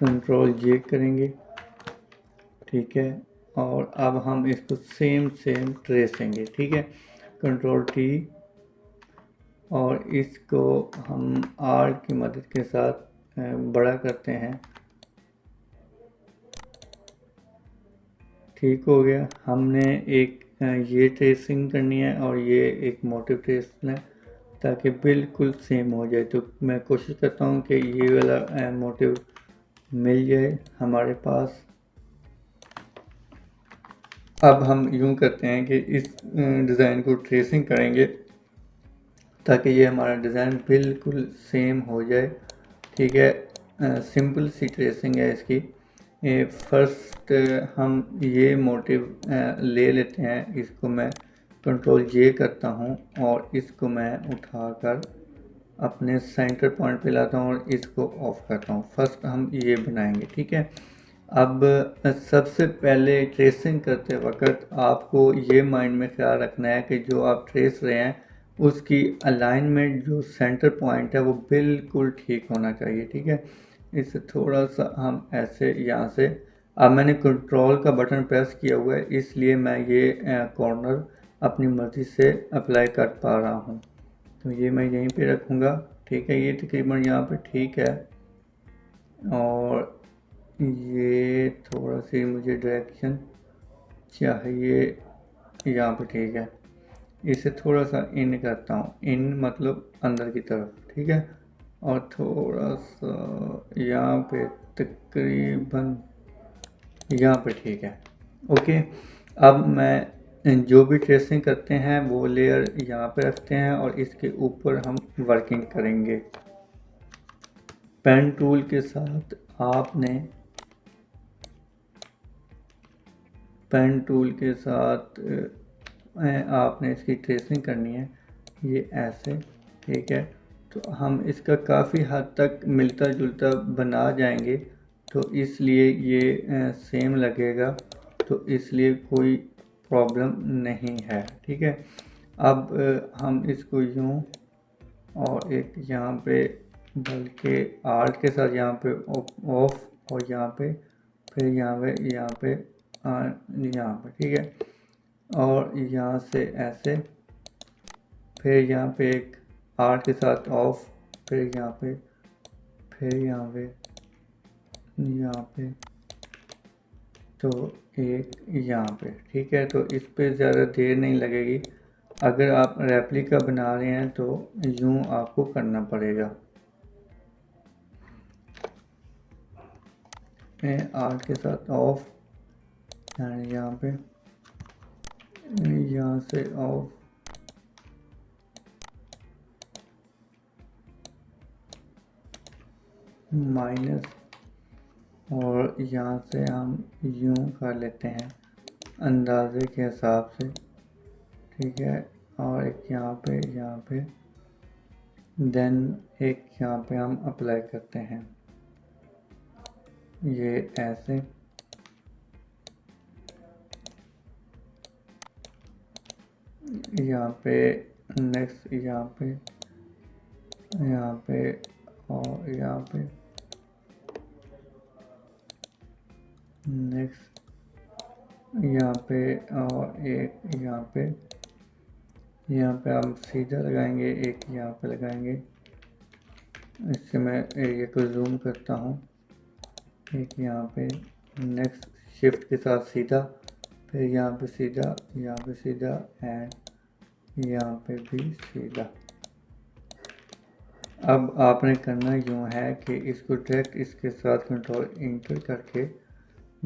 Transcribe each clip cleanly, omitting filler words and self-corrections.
Control जे करेंगे, ठीक है। और अब हम इसको सेम ट्रेसेंगे, ठीक है। कंट्रोल टी, और इसको हम आर की मदद के साथ बड़ा करते हैं। ठीक हो गया। हमने एक ये ट्रेसिंग करनी है और ये एक मोटिव ट्रेसना है, ताकि बिल्कुल सेम हो जाए। तो मैं कोशिश करता हूँ कि ये वाला मोटिव मिल जाए हमारे पास। अब हम यूँ करते हैं कि इस डिज़ाइन को ट्रेसिंग करेंगे ताकि ये हमारा डिज़ाइन बिल्कुल सेम हो जाए, ठीक है। सिंपल सी ट्रेसिंग है इसकी। फर्स्ट हम ये मोटिव ले लेते हैं, इसको मैं कंट्रोल जे करता हूँ और इसको मैं उठाकर अपने सेंटर पॉइंट पे लाता हूँ और इसको ऑफ करता हूँ। फर्स्ट हम ये बनाएंगे, ठीक है। अब सबसे पहले ट्रेसिंग करते वक्त आपको ये माइंड में ख्याल रखना है कि जो आप ट्रेस रहे हैं उसकी अलाइनमेंट, जो सेंटर पॉइंट है वो बिल्कुल ठीक होना चाहिए, ठीक है। इसे थोड़ा सा हम ऐसे यहाँ से, अब मैंने कंट्रोल का बटन प्रेस किया हुआ है इसलिए मैं ये कॉर्नर अपनी मर्ज़ी से अप्लाई कर पा रहा हूँ। तो ये मैं यहीं पे रखूँगा, ठीक है। ये तकरीबन यहाँ पे ठीक है। और ये थोड़ा सी मुझे डायरेक्शन चाहिए, यहाँ पे ठीक है। इसे थोड़ा सा इन करता हूँ, इन मतलब अंदर की तरफ, ठीक है। और थोड़ा सा यहाँ पे तकरीबन यहाँ पे ठीक है, ओके। अब मैं जो भी ट्रेसिंग करते हैं वो लेयर यहाँ पे रखते हैं और इसके ऊपर हम वर्किंग करेंगे। पेन टूल के साथ आपने आपने इसकी ट्रेसिंग करनी है, ये ऐसे, ठीक है। तो हम इसका काफ़ी हद तक मिलता जुलता बना जाएंगे, तो इसलिए ये सेम लगेगा, तो इसलिए कोई प्रॉब्लम नहीं है, ठीक है। अब हम इसको यूँ और एक यहाँ पे, बल्कि आर्ट के साथ यहाँ पे ऑफ, और यहाँ पे फिर यहाँ पे ठीक है। और यहाँ से ऐसे, फिर यहाँ पे एक आर्ट के साथ ऑफ, फिर यहाँ पे, फिर यहाँ पे तो एक यहाँ पे, ठीक है। तो इस पे ज़्यादा देर नहीं लगेगी। अगर आप रेप्लिका बना रहे हैं तो यूँ आपको करना पड़ेगा। आर्ट के साथ ऑफ, यहाँ पे, यहाँ से ऑफ, माइनस, और यहाँ से हम यूँ कर लेते हैं अंदाजे के हिसाब से, ठीक है। और एक यहाँ पे देन एक यहाँ पे हम अप्लाई करते हैं, ये ऐसे, यहाँ पे नेक्स्ट, यहाँ पे और यहाँ पे नेक्स्ट, यहाँ पे और एक यहाँ पे हम सीधा लगाएंगे, एक यहाँ पे लगाएंगे। इससे मैं एरिया को जूम करता हूँ, एक यहाँ पे नेक्स्ट, शिफ्ट के साथ सीधा, फिर यहाँ पे सीधा, यहाँ पे सीधा, एंड यहाँ पे भी सीधा। अब आपने करना यूँ है कि इसको डायरेक्ट इसके साथ कंट्रोल इंटर करके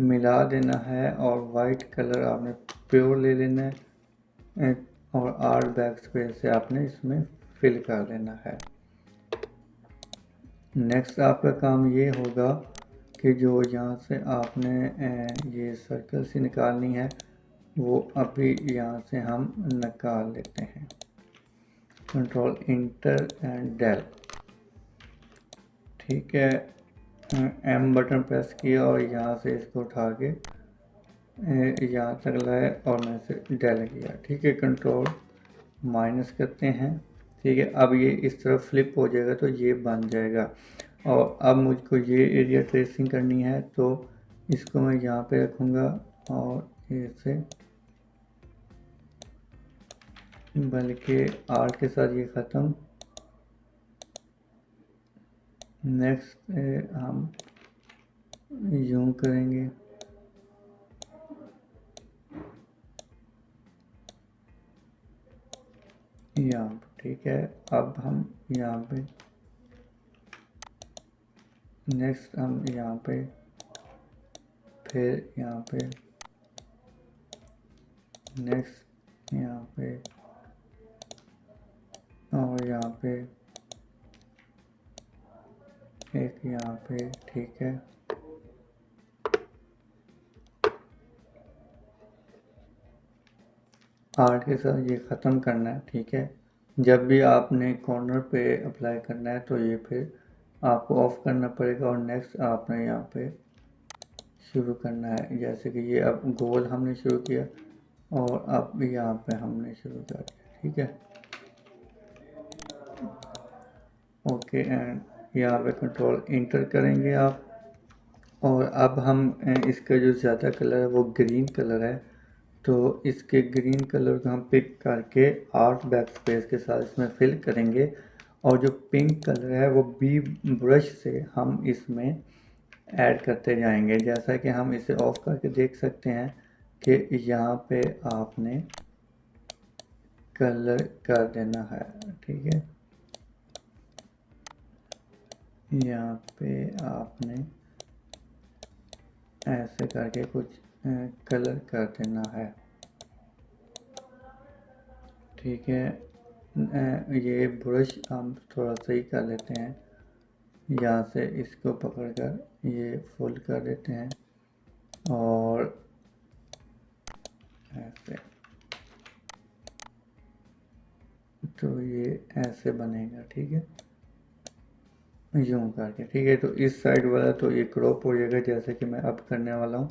मिला देना है, और वाइट कलर आपने प्योर ले लेना है, और आर्ट बैक स्पेस से आपने इसमें फिल कर देना है। नेक्स्ट आपका काम ये होगा कि जो यहाँ से आपने ये सर्कल सी निकालनी है वो अभी यहाँ से हम निकाल लेते हैं। कंट्रोल इंटर एंड डेल, ठीक है। एम बटन प्रेस किया और यहाँ से इसको उठा के यहाँ तक लाए और मैं इसे डेल किया, ठीक है। कंट्रोल माइनस करते हैं, ठीक है। अब ये इस तरफ फ्लिप हो जाएगा तो ये बन जाएगा। और अब मुझको ये एरिया ट्रेसिंग करनी है, तो इसको मैं यहाँ पे रखूँगा और ऐसे, बल्कि आर्ट के साथ ये ख़त्म। नेक्स्ट हम यूँ करेंगे, यहाँ पे, ठीक है। अब हम यहाँ पे नेक्स्ट हम यहाँ पे, फिर यहाँ पे, नेक्स्ट यहाँ पे, और यहाँ पे एक यहाँ पे, ठीक है। आर्ट के साथ ये ख़त्म करना है, ठीक है। जब भी आपने कॉर्नर पे अप्लाई करना है तो ये फिर आपको ऑफ करना पड़ेगा और नेक्स्ट आपने यहाँ पे शुरू करना है। जैसे कि ये अब गोल हमने शुरू किया और अब यहाँ पे हमने शुरू कर दिया, ठीक है। ओके, एंड यहाँ पे कंट्रोल इंटर करेंगे आप। और अब हम इसका जो ज़्यादा कलर है वो ग्रीन कलर है, तो इसके ग्रीन कलर को हम पिक करके आर्ट बैक स्पेस के साथ इसमें फिल करेंगे। और जो पिंक कलर है वो बी ब्रश से हम इसमें ऐड करते जाएंगे। जैसा कि हम इसे ऑफ करके देख सकते हैं कि यहाँ पे आपने कलर कर देना है, ठीक है। यहाँ पे आपने ऐसे करके कुछ कलर कर देना है, ठीक है। ये ब्रश हम थोड़ा सही कर लेते हैं, यहाँ से इसको पकड़कर ये फोल्ड कर देते हैं और ऐसे, तो ये ऐसे बनेगा, ठीक है, यूँ करके, ठीक है। तो इस साइड वाला तो ये क्रॉप हो जाएगा, जैसे कि मैं अब करने वाला हूँ।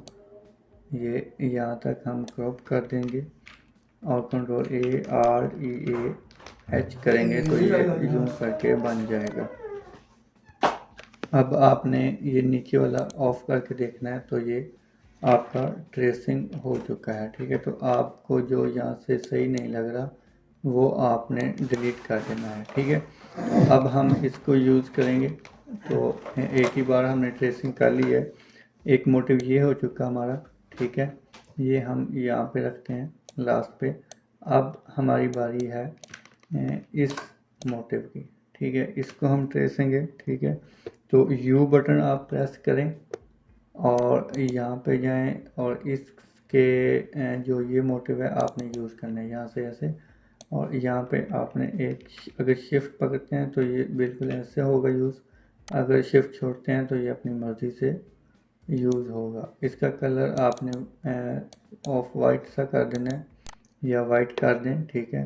ये यहाँ तक हम क्रॉप कर देंगे और कंट्रोल AREAH करेंगे तो ये यूँ करके बन जाएगा। अब आपने ये नीचे वाला ऑफ करके देखना है, तो ये आपका ट्रेसिंग हो चुका है, ठीक है। तो आपको जो यहाँ से सही नहीं लग रहा वो आपने डिलीट कर देना है, ठीक है। अब हम इसको यूज़ करेंगे, तो एक ही बार हमने ट्रेसिंग कर ली है। एक मोटिव ये हो चुका हमारा, ठीक है। ये हम यहाँ पे रखते हैं लास्ट पे। अब हमारी बारी है इस मोटिव की, ठीक है। इसको हम ट्रेसेंगे, ठीक है। तो यू बटन आप प्रेस करें और यहाँ पे जाएं और इसके जो ये मोटिव है आपने यूज़ करना है यहाँ से ऐसे। और यहाँ पे आपने एक, अगर शिफ्ट पकड़ते हैं तो ये बिल्कुल ऐसे होगा यूज़, अगर शिफ्ट छोड़ते हैं तो ये अपनी मर्ज़ी से यूज़ होगा। इसका कलर आपने ऑफ वाइट सा कर देना है या वाइट कर दें, ठीक है।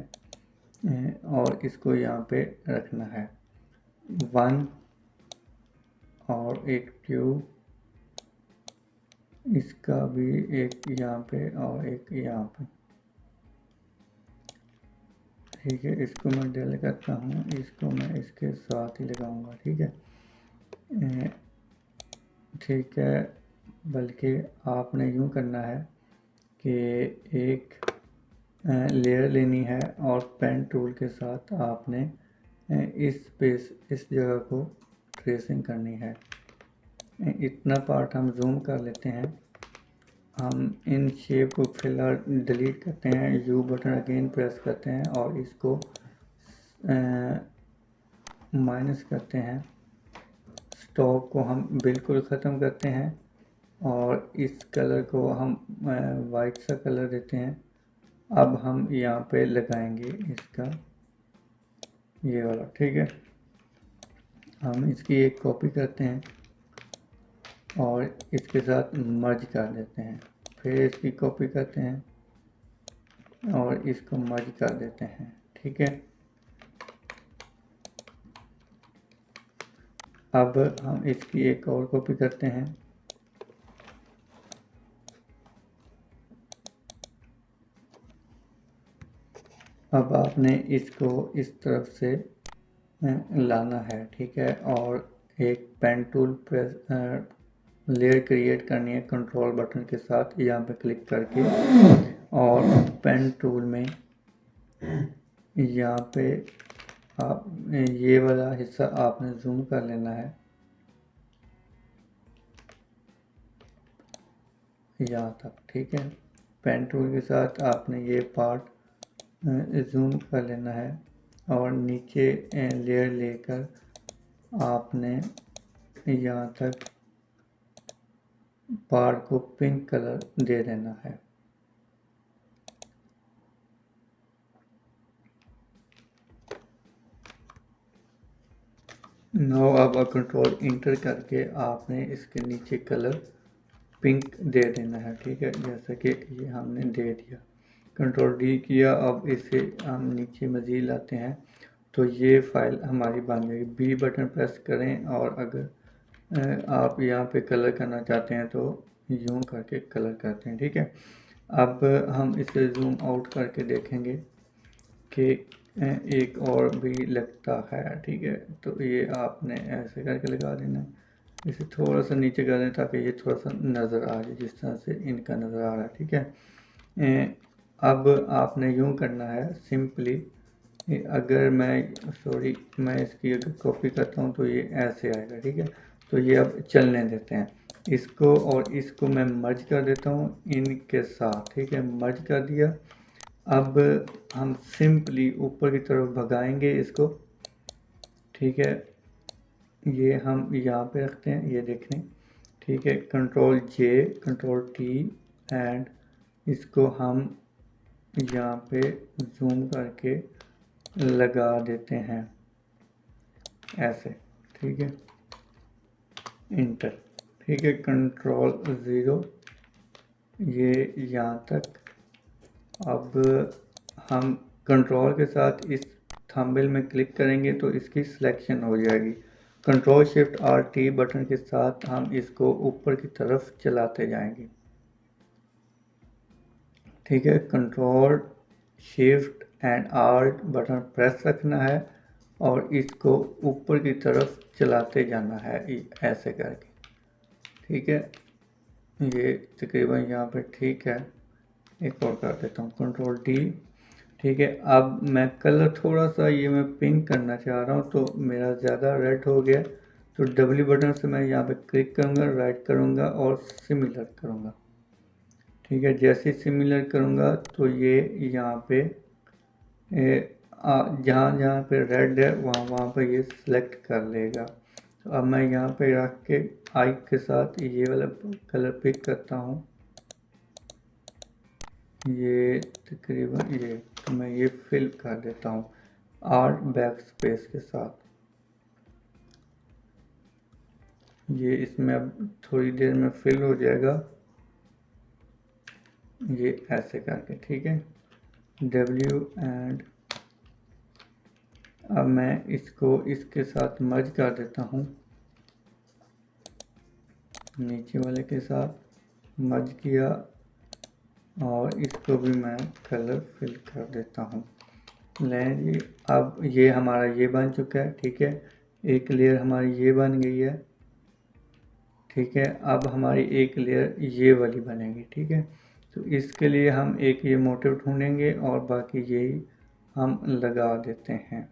और इसको यहाँ पे रखना है 1 और एक ट्यूब, इसका भी एक यहाँ पे और एक यहाँ पे, ठीक है। इसको मैं डिलीट करता हूँ, इसको मैं इसके साथ ही लगाऊंगा, ठीक है। ठीक है, बल्कि आपने यूँ करना है कि एक लेयर लेनी है और पेन टूल के साथ आपने इस जगह को ट्रेसिंग करनी है। इतना पार्ट हम जूम कर लेते हैं। हम इन शेप को फिलहाल डिलीट करते हैं, यू बटन अगेन प्रेस करते हैं और इसको माइनस करते हैं। स्टॉक को हम बिल्कुल ख़त्म करते हैं और इस कलर को हम वाइट सा कलर देते हैं। अब हम यहाँ पे लगाएंगे इसका ये वाला, ठीक है। हम इसकी एक कॉपी करते हैं और इसके साथ मर्ज कर देते हैं, फिर इसकी कॉपी करते हैं और इसको मर्ज कर देते हैं, ठीक है। अब हम इसकी एक और कॉपी करते हैं अब आपने इसको इस तरफ से लाना है, ठीक है। और एक pen tool press layer create करनी है कंट्रोल बटन के साथ यहाँ पे क्लिक करके, और पेन टूल में यहाँ पे आप ये वाला हिस्सा आपने जूम कर लेना है यहाँ तक, ठीक है। पेन टूल के साथ आपने ये पार्ट जूम कर लेना है और नीचे लेयर लेकर आपने यहाँ तक पार्ट को पिंक कलर दे देना है। नाउ अब कंट्रोल इंटर करके आपने इसके नीचे कलर पिंक दे देना है, ठीक है। जैसे कि ये हमने दे दिया, कंट्रोल डी किया। अब इसे हम नीचे मज़ीद लाते हैं तो ये फाइल हमारी बन जाएगी। बी बटन प्रेस करें और अगर आप यहाँ पे कलर करना चाहते हैं तो यूँ करके कलर करते हैं, ठीक है। अब हम इसे जूम आउट करके देखेंगे कि एक और भी लगता है, ठीक है। तो ये आपने ऐसे करके लगा देना है, इसे थोड़ा सा नीचे कर दें ताकि ये थोड़ा सा नज़र आ जाए जिस तरह से इनका नज़र आ रहा है, ठीक है। अब आपने यूँ करना है सिंपली, अगर मैं इसकी अगर कॉपी करता हूँ तो ये ऐसे आएगा, ठीक है। तो ये अब चलने देते हैं इसको, और इसको मैं मर्ज कर देता हूँ इनके साथ, ठीक है। मर्ज कर दिया। अब हम सिंपली ऊपर की तरफ भगाएंगे इसको, ठीक है। ये हम यहाँ पे रखते हैं, ये देखें, ठीक है। Control J, control T and इसको हम यहाँ पे जूम करके लगा देते हैं ऐसे, ठीक है। इंटर, ठीक है। कंट्रोल ज़ीरो, ये यहाँ तक। अब हम कंट्रोल के साथ इस थंबनेल में क्लिक करेंगे तो इसकी सिलेक्शन हो जाएगी। Control shift R T button के साथ हम इसको ऊपर की तरफ चलाते जाएंगे, ठीक है। Control shift and are button press रखना है और इसको ऊपर की तरफ चलाते जाना है ऐसे करके, ठीक है। ये तकरीबन यहाँ पे ठीक है। एक और कर देता हूँ, कंट्रोल डी, ठीक है। अब मैं कलर थोड़ा सा ये मैं पिंक करना चाह रहा हूँ तो मेरा ज़्यादा रेड हो गया, तो डब्ल्यू बटन से मैं यहाँ पे क्लिक करूँगा, राइट करूँगा और सिमिलर करूँगा, ठीक है। जैसे सिमिलर करूँगा तो ये यहाँ पे जहाँ जहाँ पे रेड है वहाँ पे ये सिलेक्ट कर लेगा। तो अब मैं यहाँ पे रख के आई के साथ ये वाला कलर पिक करता हूँ, ये तकरीबन ये, तो मैं ये फिल कर देता हूँ आर्ट बैक स्पेस के साथ। ये इसमें अब थोड़ी देर में फिल हो जाएगा, ये ऐसे करके, ठीक है। W एंड अब मैं इसको इसके साथ मर्ज कर देता हूँ, नीचे वाले के साथ मर्ज किया और इसको भी मैं कलर फिल कर देता हूँ। लें जी, अब ये हमारा ये बन चुका है, ठीक है। एक लेयर हमारी ये बन गई है, ठीक है। अब हमारी एक लेयर ये वाली बनेगी, ठीक है। तो इसके लिए हम एक ये मोटिव ढूंढेंगे और बाकी यही हम लगा देते हैं।